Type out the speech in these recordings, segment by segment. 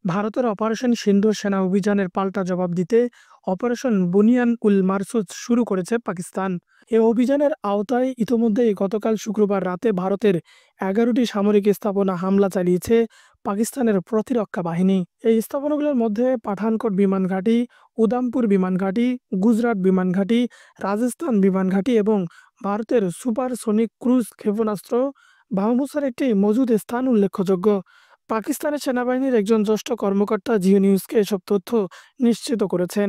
ভারতের অপারেশন সিন্দুর সেনা অভিযানের পাল্টা জবাব দিতে অপারেশন বুনিয়ান উল মারসুদ শুরু করেছে পাকিস্তান। এ অভিযানের আওতায় ইতোমধ্যেই গতকাল শুক্রবার রাতে ভারতের ১১টি সামরিক স্থাপনা হামলা চালিয়েছে পাকিস্তানের প্রতিরক্ষা বাহিনী। এই স্থাপনাগুলোর মধ্যে পাঠানকোট বিমান ঘাঁটি, উদামপুর বিমান ঘাঁটি, গুজরাট বিমান ঘাঁটি, রাজস্থান বিমান ঘাঁটি এবং ভারতের সুপারসনিক ক্রুজ ক্ষেপণাস্ত্র ব্রহ্মসের একটি মজুদ স্থান উল্লেখযোগ্য। পাকিস্তানের সেনাবাহিনীর একজন জ্যেষ্ঠ কর্মকর্তা জিও নিউজকে এসব তথ্য নিশ্চিত করেছেন।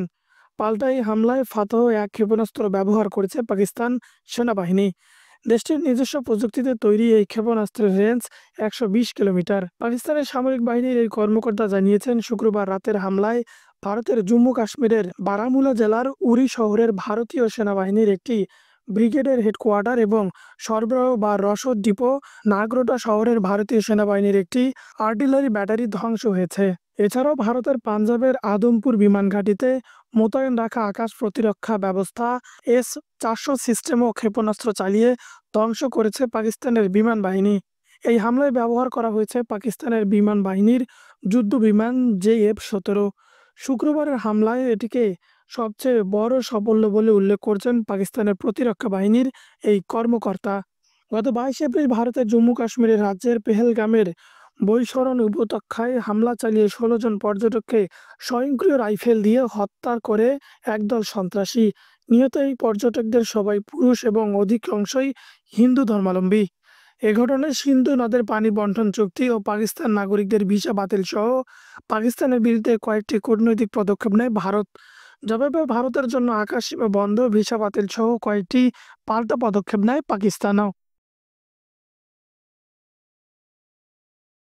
পাল্টা এই হামলায় ফাতহ-১ ক্ষেপণাস্ত্র ব্যবহার করেছে পাকিস্তান সেনাবাহিনী। দেশটির নিজস্ব প্রযুক্তিতে তৈরি এই ক্ষেপণাস্ত্রের রেঞ্জ ১২০ কিলোমিটার। পাকিস্তানের সামরিক বাহিনীর এই কর্মকর্তা জানিয়েছেন, শুক্রবার রাতের হামলায় ভারতের জম্মু কাশ্মীরের বারামুলা জেলার উরি শহরের ভারতীয় সেনাবাহিনীর একটি ব্রিগেডের হেডকোয়ার্টার এবং সরবরাহ বা রসদ ডিপো, নাগরোটা শহরের ভারতীয় সেনাবাহিনীর একটি আর্টিলারি ব্যাটারি ধ্বংস হয়েছে। এছাড়াও ভারতের পাঞ্জাবের আদমপুর বিমান ঘাঁটিতে মোতায়েন রাখা আকাশ প্রতিরক্ষা ব্যবস্থা S-400 সিস্টেম ও ক্ষেপণাস্ত্র চালিয়ে ধ্বংস করেছে পাকিস্তানের বিমান বাহিনী। এই হামলায় ব্যবহার করা হয়েছে পাকিস্তানের বিমান বাহিনীর যুদ্ধ বিমান JF-17। শুক্রবারের হামলায় এটিকে সবচেয়ে বড় সাফল্য বলে উল্লেখ করছেন পাকিস্তানের প্রতিরক্ষা বাহিনীর এই কর্মকর্তা। গত 22 এপ্রিল ভারতের জম্মু কাশ্মীরের রাজ্যের পেহেলগামের বৈশরণ উপত্যকায় হামলা চালিয়ে ১৬ জন পর্যটককে স্বয়ংক্রিয় রাইফেল দিয়ে হত্যা করে একদল সন্ত্রাসী। নিহত এই পর্যটকদের সবাই পুরুষ এবং অধিকাংশই হিন্দু ধর্মাবলম্বী। এ ঘটনায় সিন্ধু নদের পানি বন্টন চুক্তি ও পাকিস্তান নাগরিকদের ভিসা বাতিল সহ পাকিস্তানের বিরুদ্ধে কয়েকটি কূটনৈতিক পদক্ষেপ নেয় ভারত। জবাবে ভারতের জন্য আকাশসীমা বন্ধ, ভিসা বাতিল সহ কয়েকটি পাল্টা পদক্ষেপ নেয় পাকিস্তানও।